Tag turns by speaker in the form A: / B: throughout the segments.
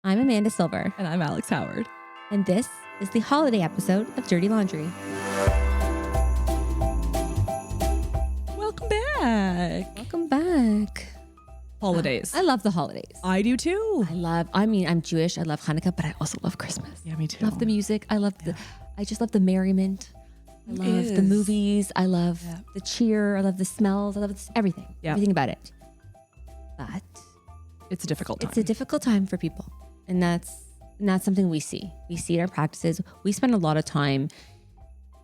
A: I'm Amanda Silver.
B: And I'm Alex Howard.
A: And this is the holiday episode of Dirty Laundry.
B: Welcome back.
A: Welcome back.
B: Holidays.
A: I love the holidays.
B: I do too.
A: I'm Jewish. I love Hanukkah, but I also love Christmas.
B: Yeah, me too.
A: I love the music. I just love the merriment. I love the movies. I love the cheer. I love the smells. I love everything.
B: Yeah.
A: Everything about it. But
B: it's a difficult time.
A: It's a difficult time for people. And that's something we see. We see in our practices. We spend a lot of time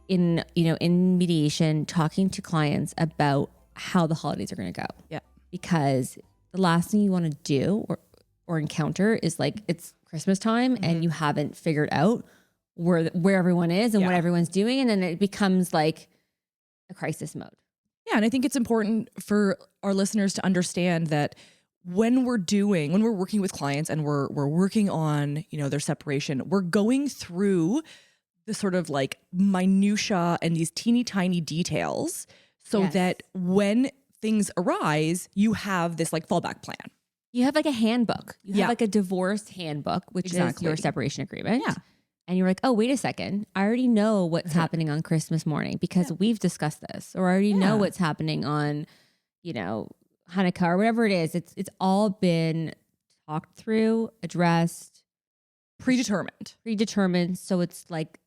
A: in mediation talking to clients about how the holidays are going to go.
B: Yeah.
A: Because the last thing you want to do or encounter is like it's Christmas time and you haven't figured out where everyone is and what everyone's doing, and then it becomes like a crisis mode.
B: Yeah, and I think it's important for our listeners to understand that when we're working with clients and we're working on, their separation, we're going through the sort of like minutia and these teeny tiny details so that when things arise, you have this like fallback plan.
A: You have like a handbook. You have like a divorce handbook, which is your separation agreement. Yeah. And you're like, oh, wait a second. I already know what's happening on Christmas morning because we've discussed this, or I already know what's happening on, Hanukkah or whatever it is. It's all been talked through, addressed, predetermined. So it's like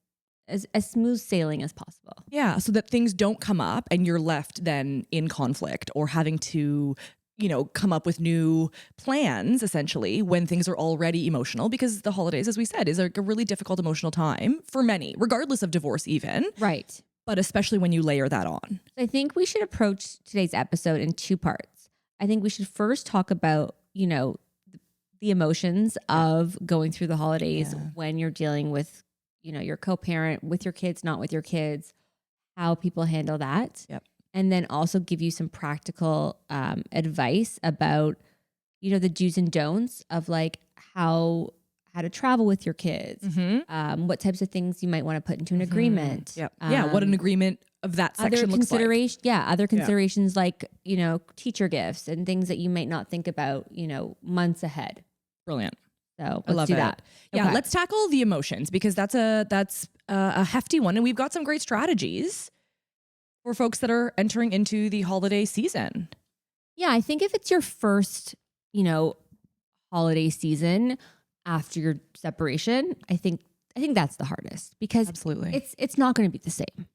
A: as smooth sailing as possible.
B: Yeah. So that things don't come up and you're left then in conflict or having to, come up with new plans essentially when things are already emotional, because the holidays, as we said, is like a really difficult emotional time for many, regardless of divorce even.
A: Right.
B: But especially when you layer that on.
A: I think we should approach today's episode in two parts. I think we should first talk about, the emotions of going through the holidays when you're dealing with, your co-parent, with your kids, not with your kids, how people handle that.
B: Yep.
A: And then also give you some practical advice about, the do's and don'ts of like how to travel with your kids, what types of things you might want to put into an agreement.
B: Yep. What an agreement of that section looks like.
A: Other considerations like, teacher gifts and things that you might not think about, months ahead.
B: Brilliant.
A: So let's do that.
B: Yeah, let's tackle the emotions because that's a hefty one. And we've got some great strategies for folks that are entering into the holiday season.
A: Yeah, I think if it's your first, holiday season after your separation, I think that's the hardest because
B: absolutely
A: it's not going to be the same.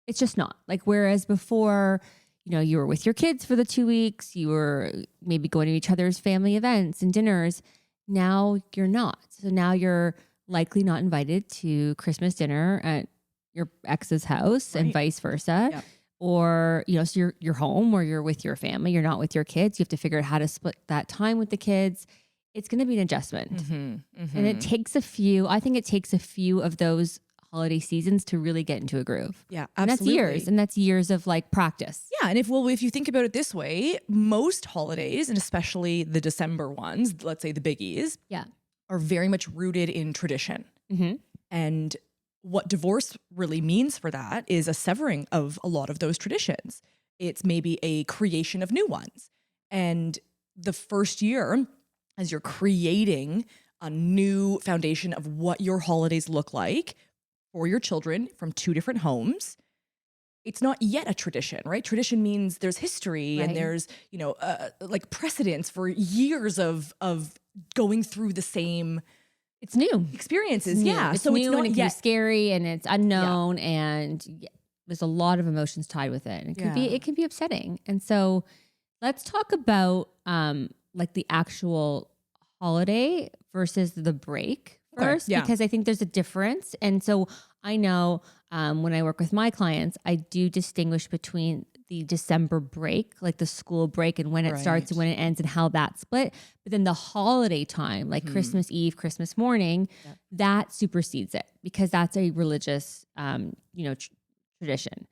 A: It's just not. Like whereas before, you were with your kids for the 2 weeks, you were maybe going to each other's family events and dinners. Now you're not. So now you're likely not invited to Christmas dinner at your ex's house and vice versa. Yep. Or, so you're home or you're with your family, you're not with your kids. You have to figure out how to split that time with the kids. It's going to be an adjustment. And it takes a few of those holiday seasons to really get into a groove.
B: Yeah, absolutely.
A: And that's years of like practice.
B: Yeah. And if you think about it this way, most holidays, and especially the December ones, let's say the biggies, are very much rooted in tradition. And what divorce really means for that is a severing of a lot of those traditions. It's maybe a creation of new ones. And the first year, as you're creating a new foundation of what your holidays look like for your children from two different homes, it's not yet a tradition, right? Tradition means there's history and there's, like precedence for years of going through the same.
A: It's new
B: experiences.
A: It's new.
B: Yeah.
A: It's new, and it can be scary and it's unknown and there's a lot of emotions tied with it. And it can be upsetting. And so let's talk about like the actual holiday versus the break first, because I think there's a difference. And so I know when I work with my clients, I do distinguish between the December break, like the school break and when it starts and when it ends and how that's split. But then the holiday time, like Christmas Eve, Christmas morning, that supersedes it because that's a religious, tradition.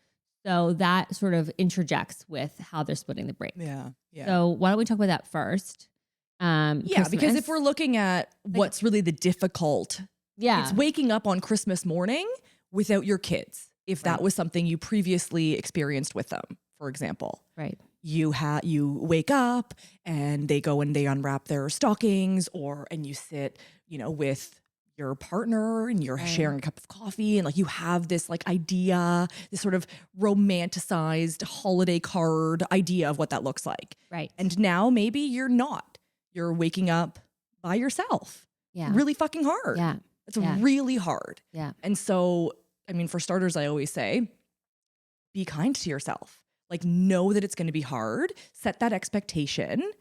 A: So that sort of interjects with how they're splitting the break.
B: Yeah.
A: So why don't we talk about that first?
B: Because if we're looking at what's really the difficult, it's waking up on Christmas morning without your kids. If that was something you previously experienced with them, for example.
A: Right.
B: you wake up and they go and they unwrap their stockings, and you sit, with your partner and you're sharing a cup of coffee, and like you have this like idea, this sort of romanticized holiday card idea of what that looks like.
A: Right.
B: And now maybe you're waking up by yourself.
A: Yeah.
B: Really fucking hard.
A: Yeah.
B: It's really hard.
A: Yeah.
B: And so, I mean, for starters, I always say, be kind to yourself. Like, know that it's going to be hard. Set that expectation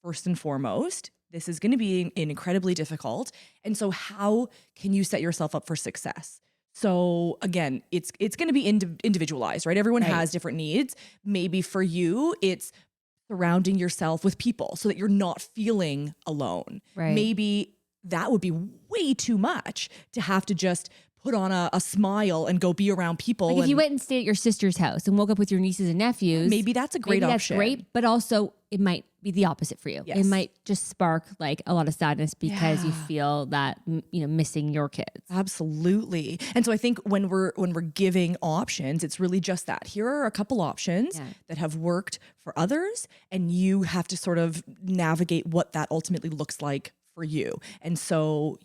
B: first and foremost. This is going to be incredibly difficult. And so how can you set yourself up for success? So again, it's going to be individualized, right? Everyone has different needs. Maybe for you, it's surrounding yourself with people so that you're not feeling alone.
A: Right.
B: Maybe that would be way too much to have to just put on a smile and go be around people.
A: Like if you went and stayed at your sister's house and woke up with your nieces and nephews,
B: maybe that's a great option.
A: That's great, but also it might be the opposite for you.
B: Yes.
A: It might just spark like a lot of sadness because you feel that, missing your kids.
B: Absolutely. And so I think when we're giving options, it's really just that. Here are a couple options that have worked for others, and you have to sort of navigate what that ultimately looks like for you. And so,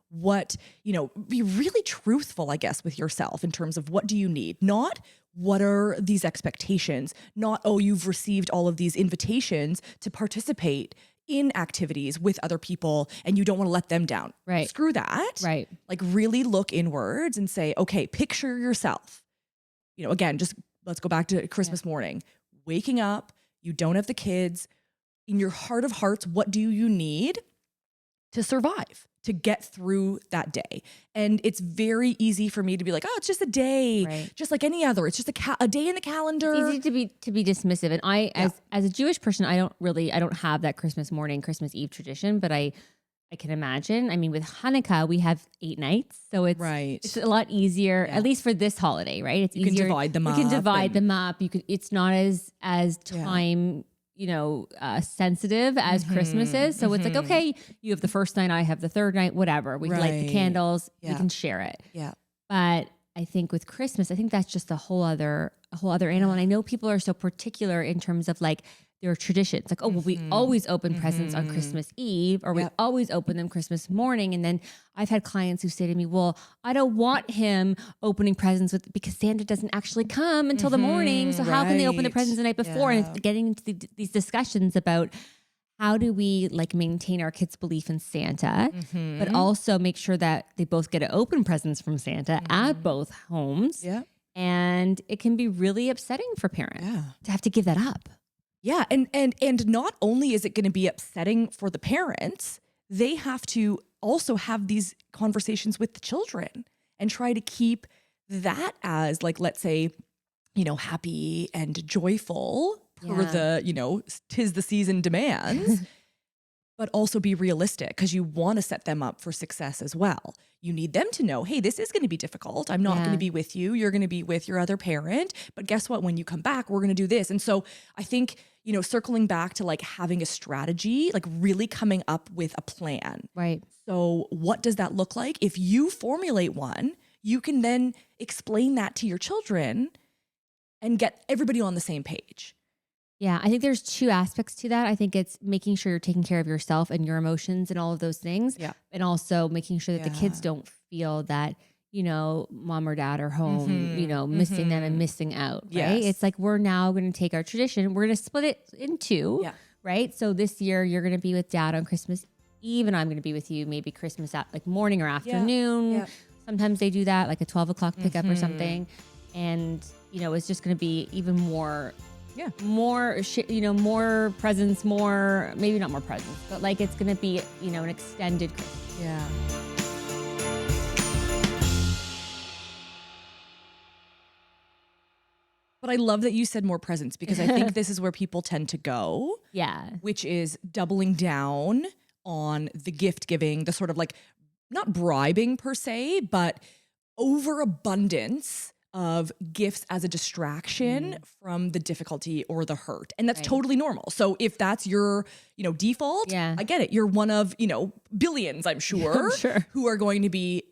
B: be really truthful, I guess, with yourself in terms of what do you need, not what are these expectations, not, you've received all of these invitations to participate in activities with other people and you don't want to let them down.
A: Right.
B: Screw that.
A: Right.
B: Like really look inwards and say, okay, picture yourself. Again, just let's go back to Christmas morning, waking up, you don't have the kids. In your heart of hearts, what do you need to survive, to get through that day? And it's very easy for me to be like, it's just a day, just like any other. It's just a day in the calendar.
A: It's easy to be dismissive. And I, as a Jewish person, I don't have that Christmas morning, Christmas Eve tradition, but I can imagine. I mean, with Hanukkah, we have 8 nights. So it's a lot easier, at least for this holiday, right? It's easier.
B: You can divide them up.
A: You can divide them up. It's not as time sensitive as Christmas is. So it's like, okay, you have the first night, I have the third night, whatever. We light the candles, we can share it. Yeah. But I think with Christmas, I think that's just a whole other animal. And I know people are so particular in terms of like their traditions. Like, we always open presents on Christmas Eve, or we always open them Christmas morning. And then I've had clients who say to me, well, I don't want him opening presents because Santa doesn't actually come until the morning. So how can they open the presents the night before? And it's getting into these discussions about how do we like maintain our kids' belief in Santa, but also make sure that they both get to open presents from Santa at both homes. Yeah. And it can be really upsetting for parents to have to give that up.
B: Yeah. And not only is it going to be upsetting for the parents, they have to also have these conversations with the children and try to keep that as like, let's say, happy and joyful per the, 'tis the season demands, but also be realistic because you want to set them up for success as well. You need them to know, hey, this is going to be difficult. I'm not going to be with you. You're going to be with your other parent. But guess what? When you come back, we're going to do this. And so I think, circling back to like having a strategy, like really coming up with a plan.
A: Right.
B: So what does that look like? If you formulate one, you can then explain that to your children and get everybody on the same page.
A: Yeah, I think there's 2 aspects to that. I think it's making sure you're taking care of yourself and your emotions and all of those things. Yeah. And also making sure that the kids don't feel that, mom or dad are home, missing them and missing out, right? Yes. It's like, we're now going to take our tradition, we're going to split it in 2, right? So this year you're going to be with dad on Christmas Eve and I'm going to be with you maybe Christmas at like morning or afternoon. Yeah. Sometimes they do that, like a 12 o'clock pickup or something. And, it's just going to be even more... Yeah. More presents, maybe not more presents, but like it's going to be, an extended Christmas.
B: Yeah. But I love that you said more presents because I think this is where people tend to go.
A: Yeah.
B: Which is doubling down on the gift giving, the sort of like, not bribing per se, but overabundance of gifts as a distraction from the difficulty or the hurt. And that's totally normal. So if that's your, default, I get it. You're one of, billions, I'm sure, who are going to be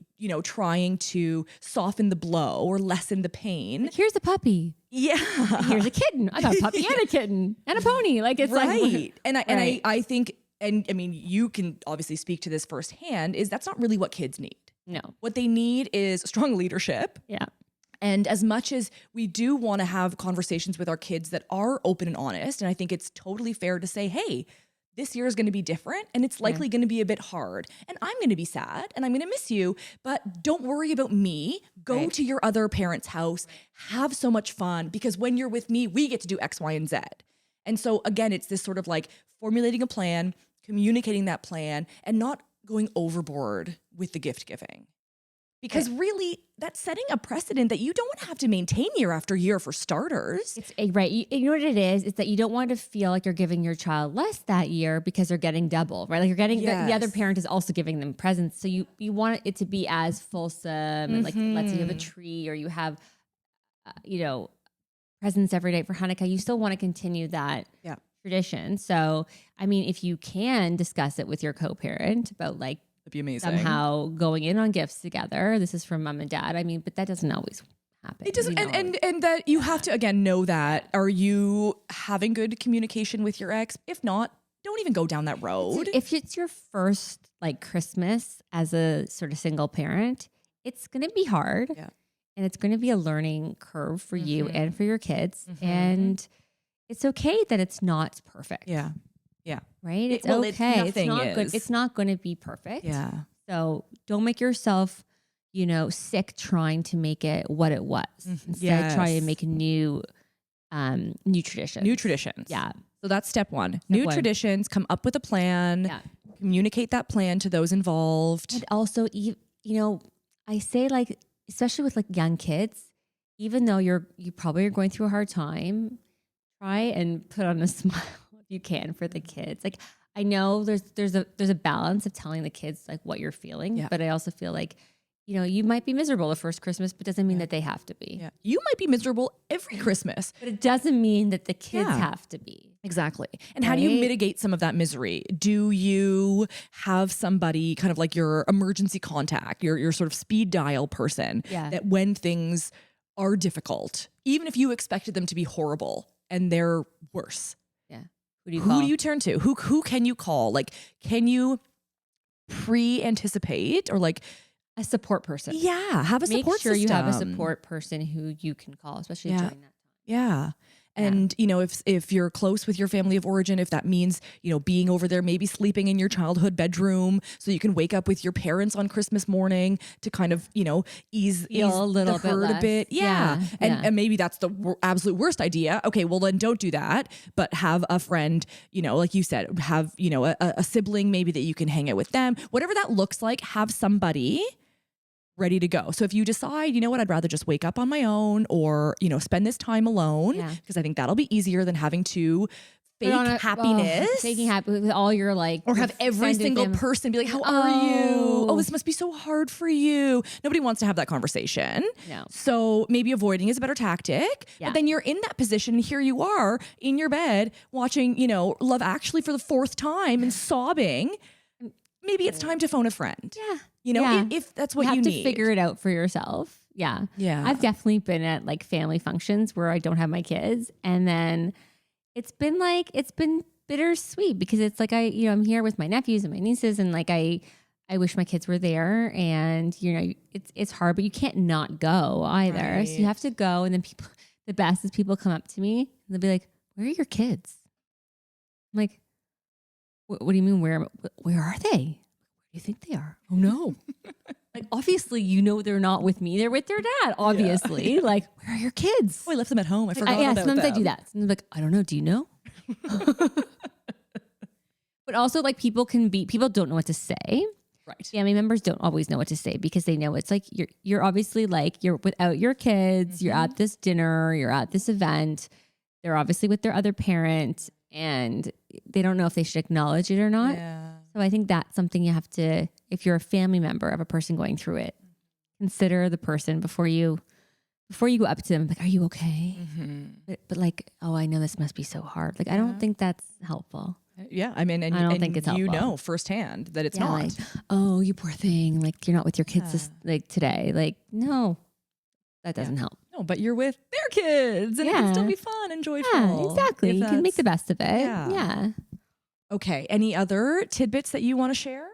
B: trying to soften the blow or lessen the pain.
A: Like, here's a puppy.
B: Yeah.
A: Here's a kitten. I got a puppy and a kitten and a pony. Like, it's
B: right.
A: Like,
B: and I think, and I mean, you can obviously speak to this firsthand, is that's not really what kids need.
A: No.
B: What they need is strong leadership.
A: Yeah.
B: And as much as we do want to have conversations with our kids that are open and honest, and I think it's totally fair to say, hey, this year is going to be different and it's likely going to be a bit hard and I'm going to be sad and I'm going to miss you, but don't worry about me. Go to your other parent's house, have so much fun, because when you're with me, we get to do X, Y, and Z. And so again, it's this sort of like formulating a plan, communicating that plan, and not going overboard with the gift giving. Because really, that's setting a precedent that you don't want to have to maintain year after year for starters.
A: It's right. You know what it is? It's that you don't want to feel like you're giving your child less that year because they're getting double, right? Like you're getting, the other parent is also giving them presents. So you want it to be as fulsome and like, let's say you have a tree or you have, presents every day for Hanukkah. You still want to continue that tradition. So, I mean, if you can discuss it with your co-parent about like,
B: that'd be amazing.
A: Somehow going in on gifts together. This is from mom and dad. I mean, but that doesn't always happen.
B: It doesn't, and that you have to again know that. Are you having good communication with your ex? If not, don't even go down that road.
A: If it's your first like Christmas as a sort of single parent, it's going to be hard, and it's going to be a learning curve for you and for your kids, and it's okay that it's not perfect.
B: Yeah. Yeah.
A: Right? It's okay. It's not going to be perfect.
B: Yeah.
A: So don't make yourself, sick trying to make it what it was. Instead, try to make new traditions.
B: New traditions.
A: Yeah.
B: So that's step one. New traditions, come up with a plan, communicate that plan to those involved.
A: And also, I say like, especially with like young kids, even though you probably are going through a hard time, try and put on a smile. You can for the kids. Like I know there's a balance of telling the kids like what you're feeling, but I also feel like, you might be miserable the first Christmas, but doesn't mean that they have to be.
B: Yeah. You might be miserable every Christmas,
A: but it doesn't mean that the kids have to be.
B: Exactly. And how do you mitigate some of that misery? Do you have somebody kind of like your emergency contact, your sort of speed dial person that when things are difficult, even if you expected them to be horrible and they're worse, Who do you turn to? Who can you call? Like, can you pre-anticipate or like
A: a support person?
B: Yeah, have a support system.
A: Make sure you have a support person who you can call, especially during that time.
B: Yeah. And, if you're close with your family of origin, if that means, being over there, maybe sleeping in your childhood bedroom so you can wake up with your parents on Christmas morning to kind of, ease
A: a little
B: the hurt a bit. Yeah. And maybe that's the absolute worst idea. Okay, well then don't do that, but have a friend, like you said, have, a sibling maybe that you can hang out with them. Whatever that looks like, have somebody ready to go. So if you decide, I'd rather just wake up on my own or, spend this time alone, because I think that'll be easier than having to fake happiness.
A: Faking happy with all your like,
B: or have every single person be like, how are you? Oh, this must be so hard for you. Nobody wants to have that conversation.
A: No.
B: So maybe avoiding is a better tactic.
A: Yeah.
B: But then you're in that position and here you are in your bed watching, Love Actually for the fourth time and sobbing. Maybe it's time to phone a friend.
A: Yeah.
B: If that's what you
A: have
B: need.
A: to figure it out for yourself. Yeah.
B: Yeah.
A: I've definitely been at like family functions where I don't have my kids. And then it's been bittersweet because it's like I'm here with my nephews and my nieces and like I wish my kids were there and it's hard, but you can't not go either. Right. So you have to go, and then the best is people come up to me and they'll be like, "Where are your kids?" I'm like, what do you mean where are they? Where do you think they are? Oh no. Like obviously they're not with me. They're with their dad, obviously. Yeah. Like, where are your kids?
B: Oh, I left them at home. I forgot about
A: sometimes
B: them.
A: I do that. Sometimes I'm like, I don't know. Do you know? But also like people don't know what to say.
B: Right.
A: Family members don't always know what to say because they know it's like you're obviously like you're without your kids, you're at this dinner, you're at this event. They're obviously with their other parent and they don't know if they should acknowledge it or not.
B: Yeah.
A: So I think that's something you have to, if you're a family member of a person going through it, consider the person before you go up to them, like, are you okay? But like, oh, I know this must be so hard. Like, I don't think that's helpful.
B: Yeah. I mean, and
A: I don't think it's helpful.
B: You know firsthand that it's not.
A: Like, oh, you poor thing. Like, you're not with your kids like today. Like, no, that doesn't help.
B: No, but you're with their kids and it can still be fun and joyful.
A: Yeah, exactly. You can make the best of it. Yeah.
B: Okay. Any other tidbits that you want to share?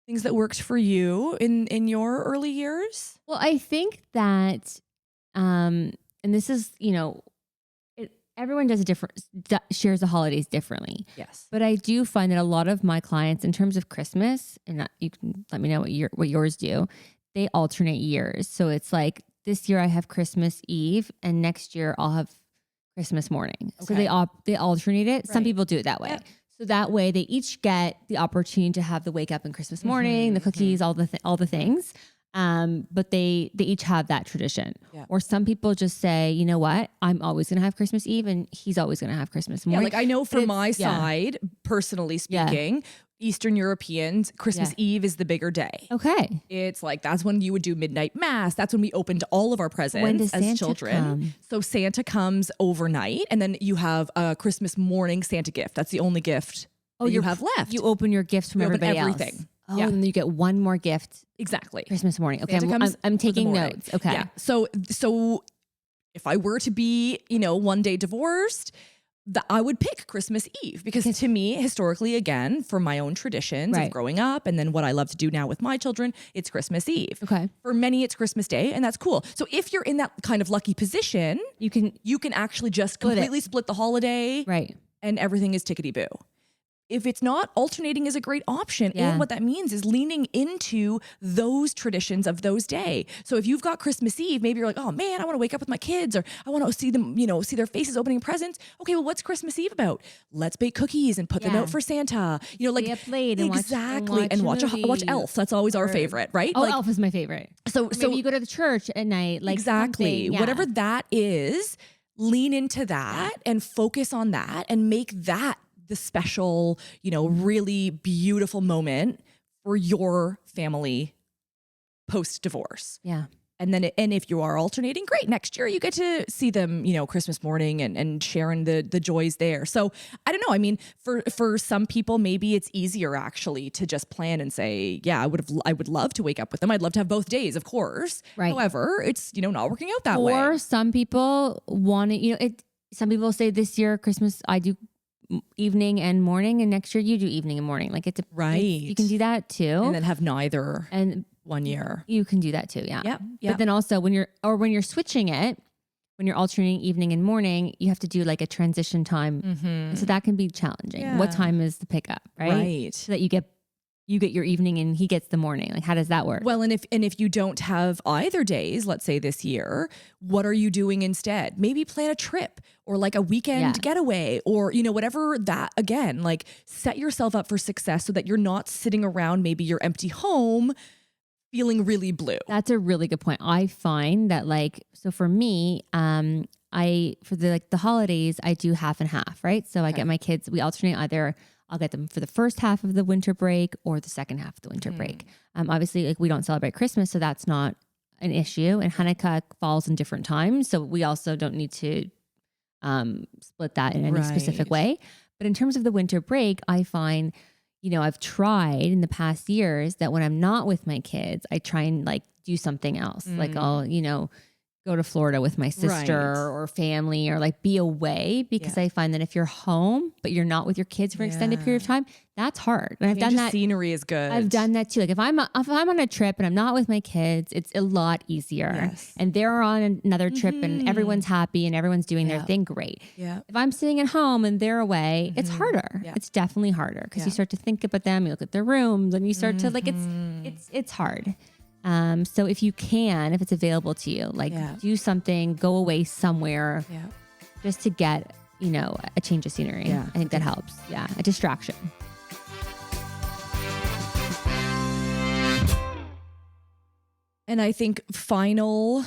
B: Things that worked for you in your early years?
A: Well, I think that, and this is, everyone does shares the holidays differently.
B: Yes.
A: But I do find that a lot of my clients, in terms of Christmas, and you can let me know what yours do, they alternate years. So it's like this year I have Christmas Eve, and next year I'll have Christmas morning. Okay. So they alternate it. Right. Some people do it that way. Yeah. So that way they each get the opportunity to have the wake up and Christmas morning, the cookies, all the things. But they each have that tradition. Yeah. Or some people just say, you know what, I'm always going to have Christmas Eve and he's always going to have Christmas morning.
B: Yeah, like I know from my side, personally speaking, Eastern Europeans, Christmas Eve is the bigger day.
A: Okay.
B: It's like, that's when you would do midnight mass. That's when we opened all of our presents as children. Come? So Santa comes overnight and then you have a Christmas morning Santa gift. That's the only gift you have left.
A: You open your gifts from everybody
B: everything.
A: Else. Oh, and then you get one more gift.
B: Exactly.
A: Christmas morning. Okay. I'm taking notes. Okay.
B: Yeah. So if I were to be, one day divorced, I would pick Christmas Eve because to me, historically, again, for my own traditions of growing up and then what I love to do now with my children, it's Christmas Eve.
A: Okay.
B: For many, it's Christmas Day and that's cool. So if you're in that kind of lucky position, you can actually just completely split the holiday.
A: Right.
B: And everything is tickety-boo. If it's not, alternating is a great option. Yeah. And what that means is leaning into those traditions of those days. So if you've got Christmas Eve, maybe you're like, oh man, I want to wake up with my kids or I want to see them, see their faces opening presents. Okay, well, what's Christmas Eve about? Let's bake cookies and put them out for Santa.
A: Stay up late
B: and watch Elf. That's always our favorite, right?
A: Oh, Elf is my favorite. So maybe you go to the church at night. Like
B: exactly. Whatever that is, lean into that and focus on that and make that the special, really beautiful moment for your family post-divorce.
A: Yeah.
B: And if you are alternating, great. Next year you get to see them, Christmas morning and sharing the joys there. So I don't know. I mean, for some people, maybe it's easier actually to just plan and say, yeah, I would love to wake up with them. I'd love to have both days, of course. Right. However, it's, not working out that way.
A: Or some people want it, some people say this year, Christmas, I do evening and morning, and next year you do evening and morning. Like you can do that too,
B: and then have neither. And 1 year
A: you can do that too. Yeah.
B: Yep.
A: But then also when you're switching it, when you're alternating evening and morning, you have to do like a transition time. Mm-hmm. So that can be challenging. Yeah. What time is the pickup? Right. So that you get your evening and he gets the morning. Like, how does that work?
B: Well, and if you don't have either days, let's say this year, what are you doing instead? Maybe plan a trip or like a weekend getaway or, whatever that, again, like set yourself up for success so that you're not sitting around maybe your empty home feeling really blue.
A: That's a really good point. I find that so for me, for the holidays, I do half and half, right? So I get my kids, we alternate either I'll get them for the first half of the winter break or the second half of the winter break. Obviously, we don't celebrate Christmas, so that's not an issue. And Hanukkah falls in different times, so we also don't need to split that in any specific way. But in terms of the winter break, I find, I've tried in the past years that when I'm not with my kids, I try and do something else. Like I'll, go to Florida with my sister or family or be away because I find that if you're home, but you're not with your kids for an extended period of time, that's hard. And I've done that.
B: Scenery is good.
A: I've done that too. Like if I'm on a trip and I'm not with my kids, it's a lot easier. Yes. And they're on another trip and everyone's happy and everyone's doing their thing great. Yeah. If I'm sitting at home and they're away, it's harder. Yeah. It's definitely harder because you start to think about them, you look at their rooms and you start to it's hard. So if you can, if it's available to you, do something, go away somewhere just to get, a change of scenery. Yeah. I think that helps. Yeah. A distraction.
B: And I think final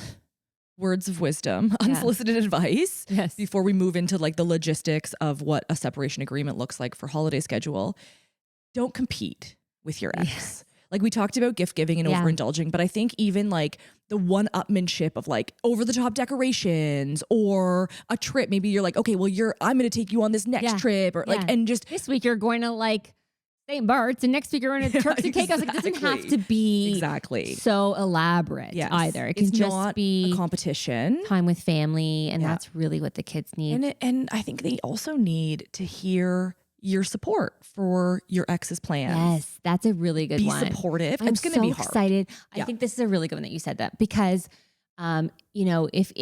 B: words of wisdom, unsolicited advice before we move into the logistics of what a separation agreement looks like for holiday schedule. Don't compete with your ex. Like we talked about gift giving and overindulging, but I think even like the one-upmanship of like over the top decorations or a trip. Maybe you're like, okay, well I'm going to take you on this next trip or like, and just
A: this week you're going to like St. Bart's and next week you're going to Turks and Caicos. Like, it doesn't have to be so elaborate either. It can just be
B: a competition,
A: time with family. And that's really what the kids need.
B: And I think they also need to hear your support for your ex's plans.
A: Yes, that's a really good one.
B: Be supportive.
A: I'm
B: it's going to be hard.
A: Excited. I think this is a really good one that you said that because, you know, if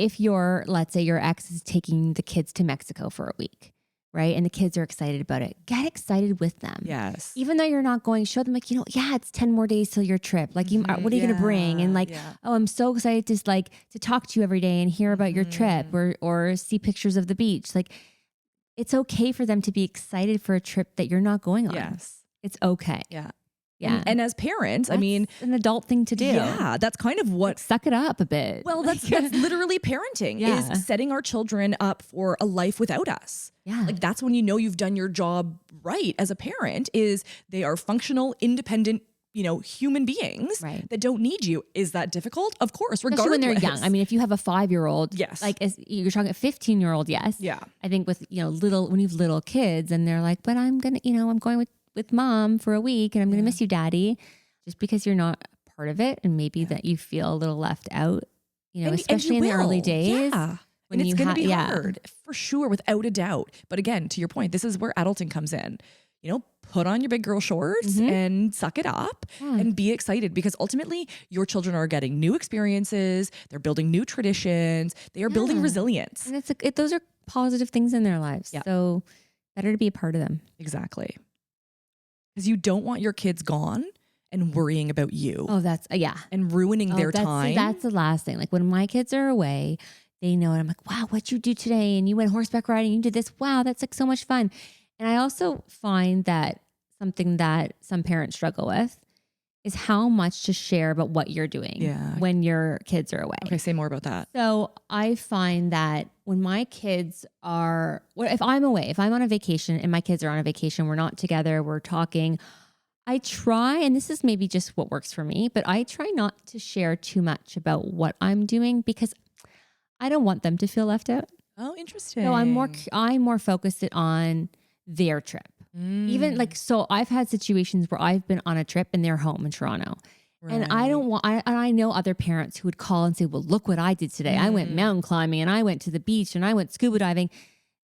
A: let's say your ex is taking the kids to Mexico for a week, right? And the kids are excited about it. Get excited with them.
B: Yes.
A: Even though you're not going, show them like, you know, it's 10 more days till your trip. Like, what are you going to bring? And like, oh, I'm so excited to talk to you every day and hear about your trip or see pictures of the beach. Like, it's okay for them to be excited for a trip that you're not going on.
B: Yes.
A: It's okay.
B: Yeah.
A: Yeah.
B: And as parents,
A: that's an adult thing to do.
B: Yeah. That's kind of what.
A: Like, suck it up a bit.
B: Well, that's literally parenting is setting our children up for a life without us.
A: Yeah.
B: Like that's when you know you've done your job right as a parent is they are functional, independent, you know, human beings that don't need you. Is that difficult? Of course, regardless.
A: Especially when they're young. I mean, if you have a 5-year-old, like as you're talking a 15-year-old, yes.
B: Yeah.
A: I think with, you know, when you have little kids and they're like, but I'm going with mom for a week and I'm going to miss you, daddy. Just because you're not a part of it and maybe that you feel a little left out, you know, especially in the early days.
B: Yeah. And it's going to be hard for sure, without a doubt. But again, to your point, this is where adulting comes in. You know, put on your big girl shorts and suck it up and be excited because ultimately your children are getting new experiences. They're building new traditions. They are building resilience.
A: And those are positive things in their lives. Yeah. So better to be a part of them.
B: Exactly. Because you don't want your kids gone and worrying about you.
A: Oh, that's,
B: and ruining their time.
A: That's the last thing. Like when my kids are away, they know it. I'm like, wow, what'd you do today? And you went horseback riding, you did this. Wow, that's like so much fun. And I also find that something that some parents struggle with is how much to share about what you're doing when your kids are away.
B: Okay, say more about that.
A: So I find that when my kids if I'm away, if I'm on a vacation and my kids are on a vacation, we're not together, we're talking, I try, and this is maybe just what works for me, but I try not to share too much about what I'm doing because I don't want them to feel left out.
B: Oh, interesting.
A: So I'm more focused on their trip. Even like, so I've had situations where I've been on a trip and they're home in Toronto. And I know other parents who would call and say, well, look what I did today. I went mountain climbing and I went to the beach and I went scuba diving.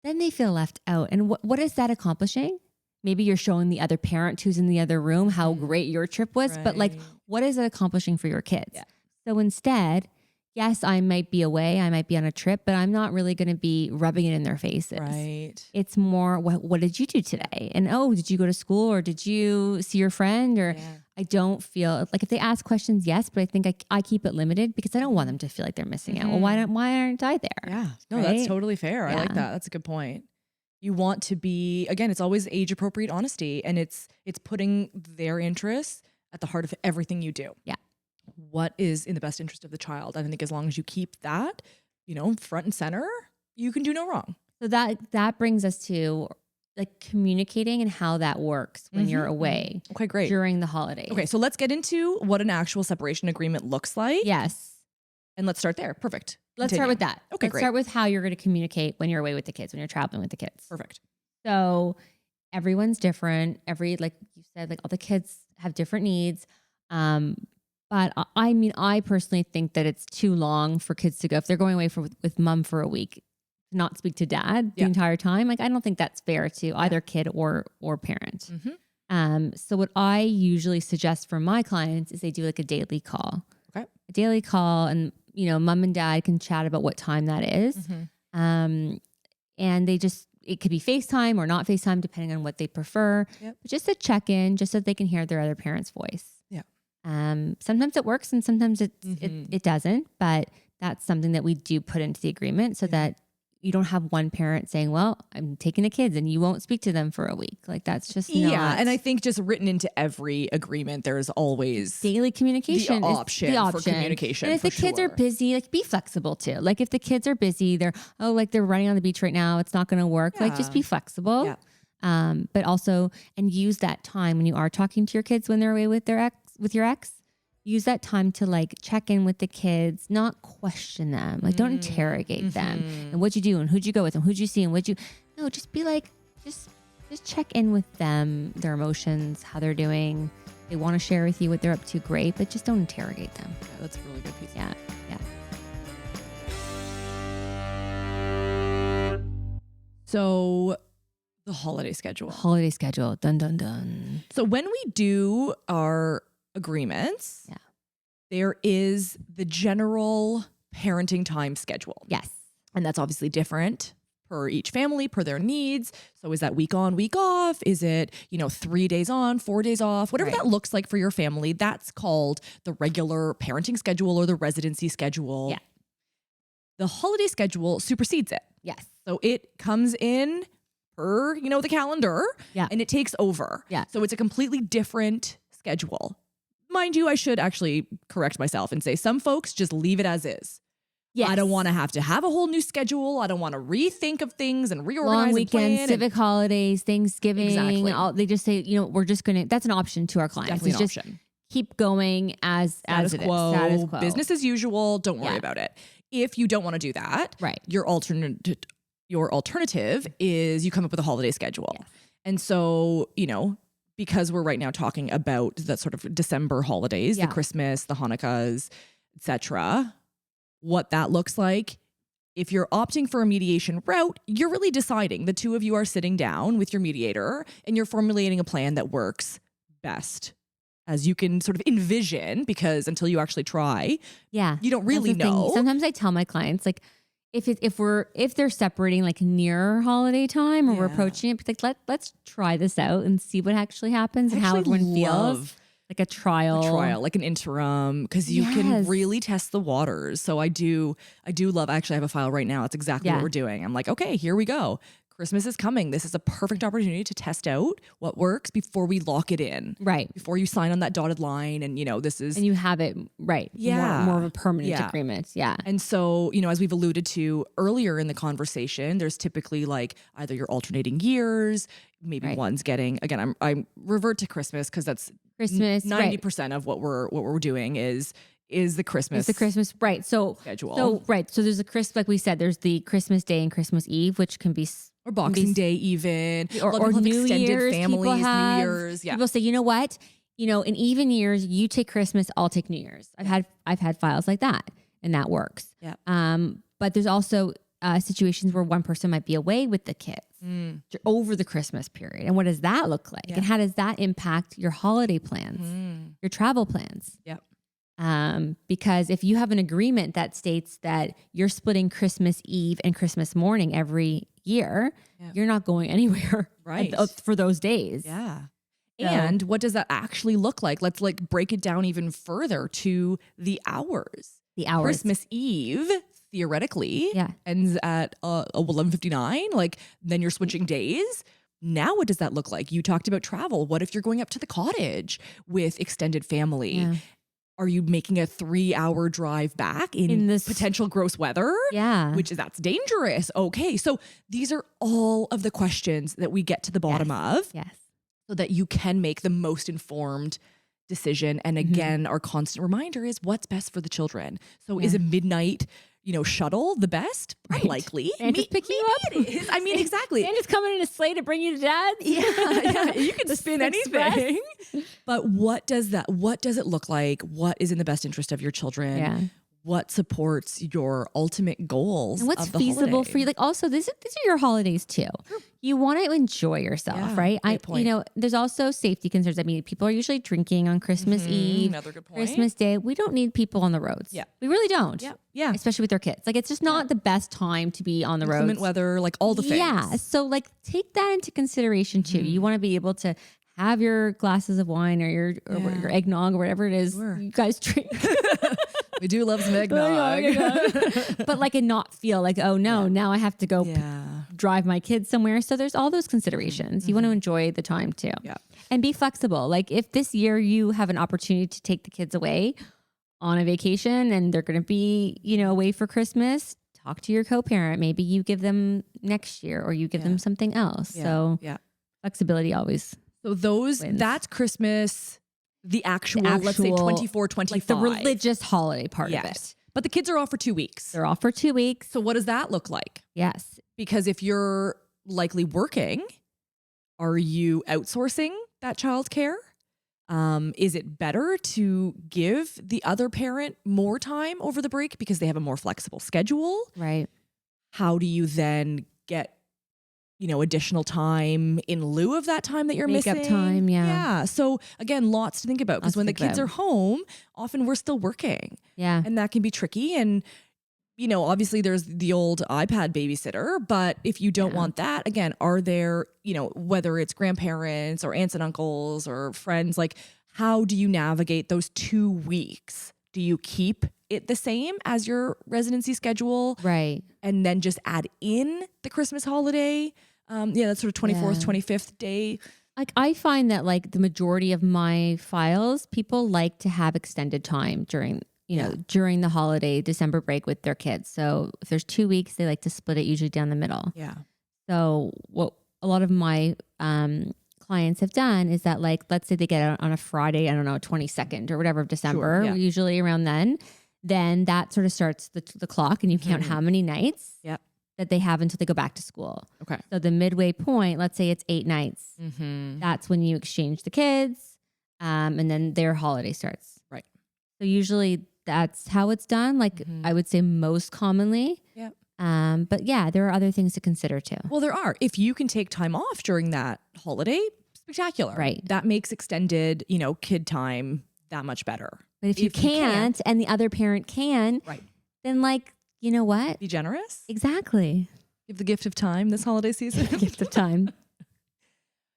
A: Then they feel left out. And what is that accomplishing? Maybe you're showing the other parent who's in the other room how great your trip was, but like, what is it accomplishing for your kids? Yeah. So instead, yes, I might be away, I might be on a trip, but I'm not really going to be rubbing it in their faces.
B: Right.
A: It's more, what did you do today? And did you go to school or did you see your friend? Or I don't feel like if they ask questions, yes, but I think I keep it limited because I don't want them to feel like they're missing out. Well, why aren't I there?
B: Yeah, no, that's totally fair. I like that. That's a good point. You want to be, again, it's always age appropriate honesty, and it's putting their interests at the heart of everything you do.
A: Yeah.
B: What is in the best interest of the child? I think as long as you keep that, you know, front and center, you can do no wrong.
A: So that brings us to like communicating and how that works when you're away.
B: Okay, great.
A: During the holidays.
B: Okay, so let's get into what an actual separation agreement looks like.
A: Yes.
B: And let's start there. Perfect.
A: Let's start with that.
B: Okay,
A: let's
B: great.
A: Start with how you're going to communicate when you're away with the kids, when you're traveling with the kids.
B: Perfect.
A: So everyone's different. Like you said, like all the kids have different needs. But I mean, I personally think that it's too long for kids to go, if they're going away with mom for a week, to not speak to dad the entire time. Like, I don't think that's fair to either kid or parent. So what I usually suggest for my clients is they do like a daily call.
B: Okay.
A: A daily call, and you know, mom and dad can chat about what time that is. And it could be FaceTime or not FaceTime, depending on what they prefer. But just a check in, just so they can hear their other parent's voice.
B: Yeah.
A: Sometimes it works and sometimes it doesn't, but that's something that we do put into the agreement so that you don't have one parent saying, well, I'm taking the kids and you won't speak to them for a week. Like, that's just not.
B: Yeah. And I think just written into every agreement, there's always
A: daily communication
B: the option for communication.
A: And if the kids are busy, like, be flexible too. Like, if the kids are busy, they're running on the beach right now, it's not going to work. Like, just be flexible. But also, and use that time when you are talking to your kids when they're away with their ex, with your ex, use that time to like check in with the kids, not question them. Like don't interrogate them. And what'd you do? And who'd you go with? And who'd you see? And just be like, just check in with them, their emotions, how they're doing. They want to share with you what they're up to, great, but just don't interrogate them.
B: Yeah, that's a really good piece.
A: Yeah.
B: So the holiday schedule.
A: Dun, dun, dun.
B: So when we do our agreements, there is the general parenting time schedule.
A: Yes.
B: And that's obviously different per each family, per their needs. So is that week on, week off? Is it, 3 days on, 4 days off? Whatever that looks like for your family, that's called the regular parenting schedule or the residency schedule.
A: Yeah.
B: The holiday schedule supersedes it.
A: Yes.
B: So it comes in per, the calendar and it takes over.
A: Yeah.
B: So it's a completely different schedule. Mind you, I should actually correct myself and say some folks just leave it as is. Yes. I don't want to have a whole new schedule. I don't want to rethink of things and reorganize.
A: Long weekends, civic holidays, Thanksgiving.
B: Exactly.
A: They just say, we're just going to, that's an option to our clients.
B: Definitely
A: it's
B: an option.
A: Keep going as
B: status
A: it
B: quo,
A: is. Status quo.
B: Business as usual. Don't worry about it. If you don't want to do that, your alternative is you come up with a holiday schedule. Yes. And so, because we're right now talking about the sort of December holidays, the Christmas, the Hanukkahs, etc., what that looks like. If you're opting for a mediation route, you're really deciding. The two of you are sitting down with your mediator and you're formulating a plan that works best as you can sort of envision, because until you actually try, you don't really know.
A: Thing. Sometimes I tell my clients, like, if they're separating like near holiday time or we're approaching it, like let's try this out and see what actually happens and how everyone feels. Like a trial,
B: like an interim, because you can really test the waters. So I do love, I actually have a file right now. It's exactly what we're doing. I'm like, okay, here we go. Christmas is coming. This is a perfect opportunity to test out what works before we lock it in.
A: Right.
B: Before you sign on that dotted line and, this is.
A: And you have it, right.
B: Yeah.
A: More of a permanent agreement. Yeah.
B: And so, as we've alluded to earlier in the conversation, there's typically like either your alternating years, maybe one's getting, again, I revert to Christmas because that's
A: Christmas.
B: 90% of what we're doing is the Christmas.
A: It's the Christmas, right.
B: Schedule.
A: So there's a Christmas, like we said, there's the Christmas Day and Christmas Eve, which can be
B: or Boxing Day even,
A: or New Year's.
B: Families, New Year's.
A: Yeah. People say, you know what? In even years, you take Christmas, I'll take New Year's. I've had files like that, and that works.
B: Yeah.
A: But there's also situations where one person might be away with the kids over the Christmas period, and what does that look like? And how does that impact your holiday plans, your travel plans?
B: Yep.
A: Because if you have an agreement that states that you're splitting Christmas Eve and Christmas morning every year, you're not going anywhere for those days.
B: Yeah. And what does that actually look like? Let's break it down even further to the hours.
A: The hours.
B: Christmas Eve, theoretically, ends at 11:59. Then you're switching days. Now, what does that look like? You talked about travel. What if you're going up to the cottage with extended family? Yeah. Are you making a 3-hour drive back in this potential gross weather?
A: Yeah.
B: That's dangerous. Okay. So these are all of the questions that we get to the bottom of.
A: Yes.
B: So that you can make the most informed decision. And again, our constant reminder is what's best for the children. So is a midnight, shuttle the best? Unlikely.
A: And just pick you up.
B: It is. I mean, exactly.
A: And just coming in a sleigh to bring you to Dad's.
B: Yeah. You can spin anything. But what does it look like? What is in the best interest of your children?
A: Yeah.
B: What supports your ultimate goals?
A: And what's
B: of the
A: feasible
B: holiday?
A: for you? Also, these are your holidays too. Sure. You want to enjoy yourself, right?
B: Great point.
A: There's also safety concerns. I mean, people are usually drinking on Christmas Eve,
B: another good point.
A: Christmas Day. We don't need people on the roads.
B: Yeah.
A: We really don't.
B: Yeah.
A: Especially with their kids. It's just not the best time to be on the roads.
B: Inclement weather, all the things.
A: Yeah. So take that into consideration too. You want to be able to have your glasses of wine or your eggnog or whatever it is you guys drink.
B: We do love some eggnog.
A: But and not feel now I have to go drive my kids somewhere. So there's all those considerations. You want to enjoy the time too.
B: Yeah.
A: And be flexible. If this year you have an opportunity to take the kids away on a vacation and they're going to be, away for Christmas, talk to your co-parent. Maybe you give them next year or you give them something else. So flexibility always
B: So that's Christmas the actual, let's say 24, 25.
A: Like the religious holiday part of it.
B: But the kids are off for 2 weeks.
A: They're off for 2 weeks.
B: So what does that look like?
A: Yes.
B: Because if you're likely working, are you outsourcing that childcare? Is it better to give the other parent more time over the break because they have a more flexible schedule?
A: Right.
B: How do you then get, additional time in lieu of that time that you're missing?
A: Make up time, yeah.
B: Yeah. So again, lots to think about because when the kids are home, often we're still working.
A: Yeah.
B: And that can be tricky. And, obviously there's the old iPad babysitter, but if you don't want that, again, are there, whether it's grandparents or aunts and uncles or friends, like how do you navigate those 2 weeks? Do you keep it the same as your residency schedule?
A: Right.
B: And then just add in the Christmas holiday? That's sort of 24th, 25th day.
A: Like I find that like the majority of my files, people like to have extended time during the holiday December break with their kids. So if there's 2 weeks, they like to split it usually down the middle.
B: Yeah.
A: So what a lot of my clients have done is that like, let's say they get out on a Friday, I don't know, 22nd or whatever of December, usually around then that sort of starts the clock and you count how many nights that they have until they go back to school.
B: Okay.
A: So the midway point, let's say it's 8 nights. That's when you exchange the kids and then their holiday starts.
B: Right.
A: So usually that's how it's done. Like I would say most commonly.
B: Yeah.
A: But yeah, there are other things to consider too.
B: Well, there are. If you can take time off during that holiday, spectacular.
A: Right.
B: That makes extended, kid time that much better.
A: But if you can't and the other parent can, then like, you know what?
B: Be generous.
A: Exactly.
B: Give the gift of time this holiday season.
A: Gift of time.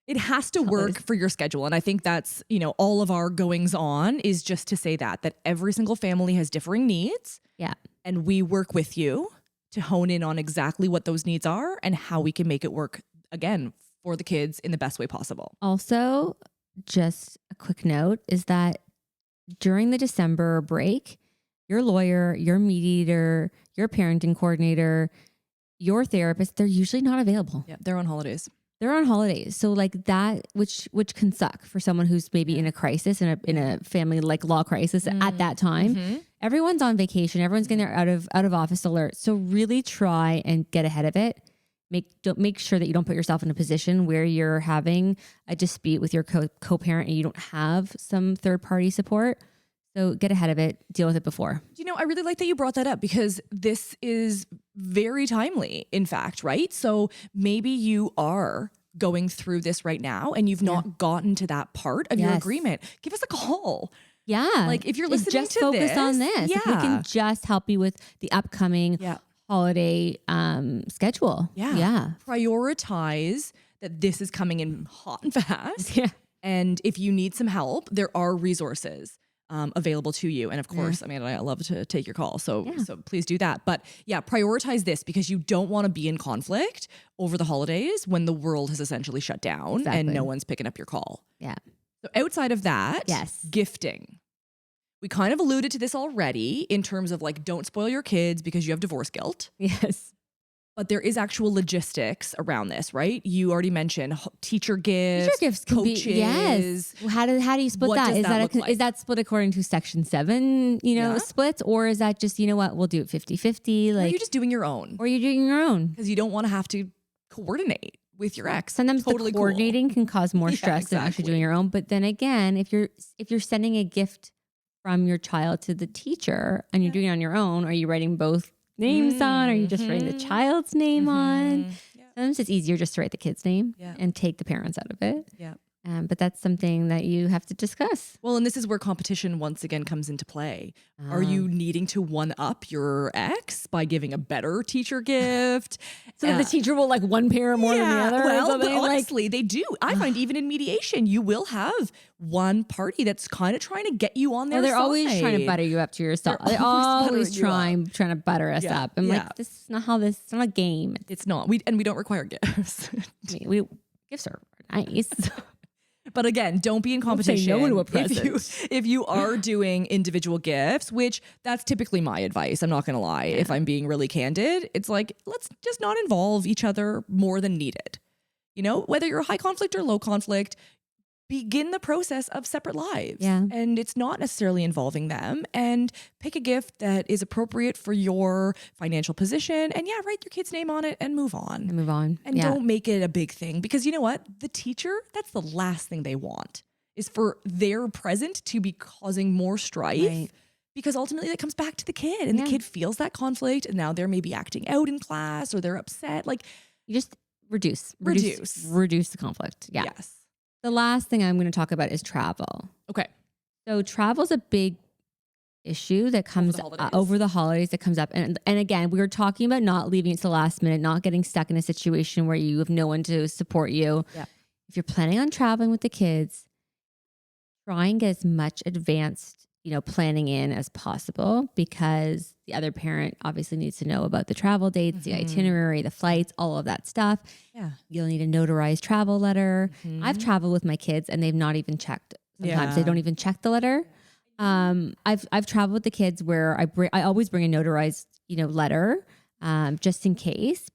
B: It has to work for your schedule. And I think that's, all of our goings on is just to say that every single family has differing needs.
A: Yeah.
B: And we work with you to hone in on exactly what those needs are and how we can make it work, again, for the kids in the best way possible.
A: Also, just a quick note is that during the December break, your lawyer, your mediator, your parenting coordinator, your therapist, they're usually not available.
B: Yeah, they're on holidays.
A: They're on holidays. So like that, which can suck for someone who's maybe in a crisis, in a family like law crisis at that time. Everyone's on vacation. Everyone's getting their out of office alert. So really try and get ahead of it. Make sure that you don't put yourself in a position where you're having a dispute with your co-parent and you don't have some third party support. So get ahead of it, deal with it before.
B: I really like that you brought that up because this is very timely, in fact, right? So maybe you are going through this right now and you've not gotten to that part of your agreement. Give us a call.
A: Yeah.
B: Like if you're listening
A: just
B: to
A: focus
B: this,
A: on this. If we can just help you with the upcoming holiday schedule. Yeah.
B: Prioritize that this is coming in hot and fast.
A: Yeah.
B: And if you need some help, there are resources available to you. And of course, I love to take your call. So please do that. But prioritize this because you don't want to be in conflict over the holidays when the world has essentially shut down and no one's picking up your call.
A: Yeah.
B: So outside of that, gifting. We kind of alluded to this already in terms of like, don't spoil your kids because you have divorce guilt.
A: Yes.
B: But there is actual logistics around this, right? You already mentioned teacher gifts, coaches.
A: Yes. How do you split that? Is that split according to Section 7, splits? Or is that just, we'll do it 50-50?
B: Like, or you're just doing your own.
A: Or you're doing your own.
B: Because you don't want to have to coordinate with your ex.
A: Sometimes the coordinating can cause more stress than actually doing your own. But then again, if you're sending a gift from your child to the teacher and you're doing it on your own, are you writing both names on? Or are you just writing the child's name on? Yeah. Sometimes it's easier just to write the kid's name and take the parents out of it.
B: Yeah.
A: But that's something that you have to discuss.
B: Well, and this is where competition once again comes into play. Are you needing to one up your ex by giving a better teacher gift?
A: So that the teacher will like one parent more than the other?
B: Well, but honestly, they do. I find even in mediation, you will have one party that's kind of trying to get you on their side.
A: They're always trying to butter you up to yourself. They're always trying to butter us up. I'm like, this is not how this. It's not a game.
B: It's not. We don't require gifts.
A: Gifts are nice.
B: But again, don't be in competition.
A: Don't say no to a present.
B: If you are doing individual gifts, which that's typically my advice. I'm not going to lie. If I'm being really candid, it's like, let's just not involve each other more than needed. Whether you're high conflict or low conflict, begin the process of separate lives.
A: Yeah.
B: And it's not necessarily involving them. And pick a gift that is appropriate for your financial position. And yeah, write your kid's name on it and move on. And don't make it a big thing, because you know what? The teacher, that's the last thing they want, is for their present to be causing more strife. Right. Because ultimately that comes back to the kid, and the kid feels that conflict, and now they're maybe acting out in class or they're upset. Like,
A: you just reduce the conflict. Yeah. Yes. The last thing I'm going to talk about is travel.
B: Okay.
A: So travel's a big issue that comes over the holidays that comes up. And again, we were talking about not leaving it to the last minute, not getting stuck in a situation where you have no one to support you. Yeah. If you're planning on traveling with the kids, try and get as much advanced, planning in as possible, because the other parent obviously needs to know about the travel dates, the itinerary, the flights, all of that stuff. Yeah. You'll need a notarized travel letter. I've traveled with my kids and they've not even checked. Sometimes they don't even check the letter. I've traveled with the kids where I always bring a notarized, letter, just in case,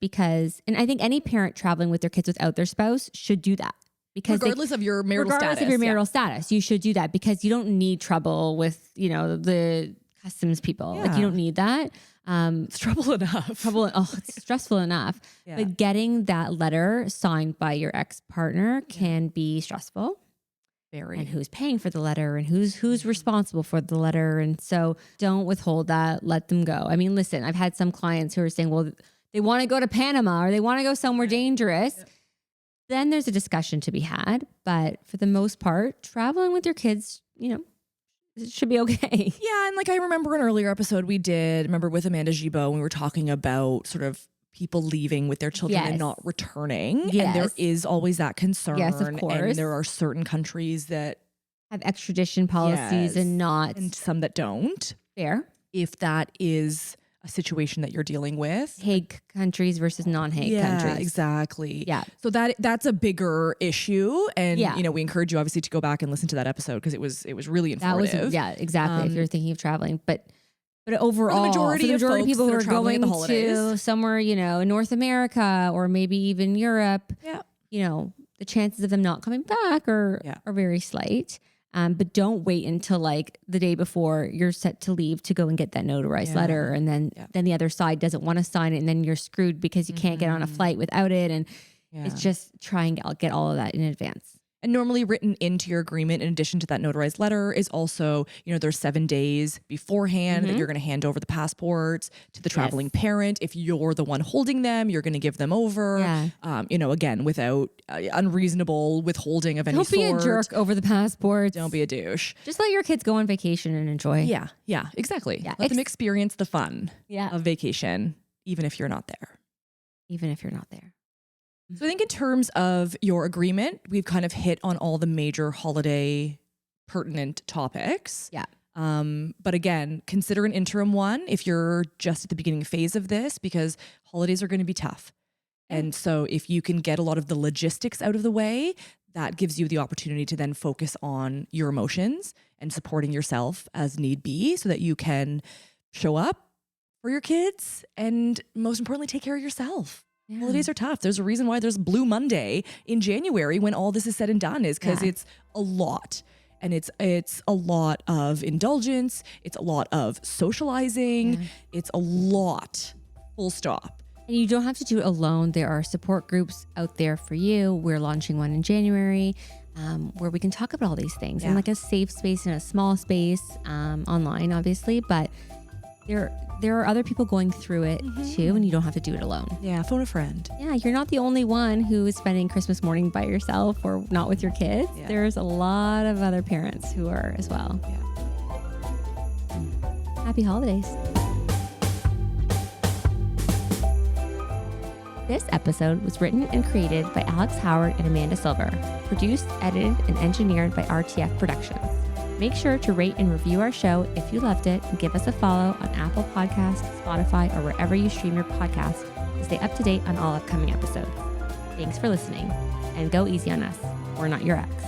A: and I think any parent traveling with their kids without their spouse should do that. Because
B: regardless of your marital
A: status, you should do that, because you don't need trouble with, the customs people. Yeah. Like, you don't need that.
B: It's trouble enough.
A: It's stressful enough. Yeah. But getting that letter signed by your ex-partner can be stressful.
B: Very.
A: And who's paying for the letter, and who's responsible for the letter. And so don't withhold that. Let them go. I mean, listen, I've had some clients who are saying, well, they want to go to Panama or they want to go somewhere dangerous. Yeah. Then there's a discussion to be had. But for the most part, traveling with your kids, it should be okay.
B: Yeah. And like, I remember an earlier episode we did, with Amanda Gibault, we were talking about sort of people leaving with their children and not returning. Yes. And there is always that concern.
A: Yes, of course.
B: And there are certain countries that
A: have extradition policies and
B: some that don't.
A: Fair.
B: If that is a situation that you're dealing with.
A: Hague countries versus non-Hague countries.
B: Yeah, exactly. Yeah. So that's a bigger issue. And, we encourage you obviously to go back and listen to that episode, because it was really informative.
A: Exactly. If you're thinking of traveling. But overall, the majority of people who are going to somewhere, North America or maybe even Europe, the chances of them not coming back are very slight. But don't wait until like the day before you're set to leave to go and get that notarized letter. And then the other side doesn't want to sign it, and then you're screwed because you can't get on a flight without it. And it's just try and get all of that in advance.
B: And normally written into your agreement, in addition to that notarized letter, is also, there's 7 days beforehand that you're going to hand over the passports to the traveling parent. If you're the one holding them, you're going to give them over, again, without unreasonable withholding of any sort.
A: Don't be a jerk over the passports.
B: Don't be a douche.
A: Just let your kids go on vacation and enjoy.
B: Yeah, exactly. Yeah. Let them experience the fun of vacation, even if you're not there. So I think in terms of your agreement, we've kind of hit on all the major holiday pertinent topics.
A: Yeah.
B: But again, consider an interim one if you're just at the beginning phase of this, because holidays are going to be tough. And so if you can get a lot of the logistics out of the way, that gives you the opportunity to then focus on your emotions and supporting yourself as need be, so that you can show up for your kids and, most importantly, take care of yourself. Yeah. Holidays are tough. There's a reason why there's Blue Monday in January when all this is said and done, is because it's a lot. And it's a lot of indulgence. It's a lot of socializing. Yeah. It's a lot, full stop.
A: And you don't have to do it alone. There are support groups out there for you. We're launching one in January where we can talk about all these things in like a safe space, in a small space, online, obviously. But there are other people going through it too, and you don't have to do it alone.
B: Yeah, phone a friend.
A: Yeah, you're not the only one who is spending Christmas morning by yourself or not with your kids. Yeah. There's a lot of other parents who are as well. Yeah. Happy holidays. This episode was written and created by Alex Howard and Amanda Silver, produced, edited, and engineered by RTF Productions. Make sure to rate and review our show if you loved it, and give us a follow on Apple Podcasts, Spotify, or wherever you stream your podcast to stay up to date on all upcoming episodes. Thanks for listening, and go easy on us. We're not your ex.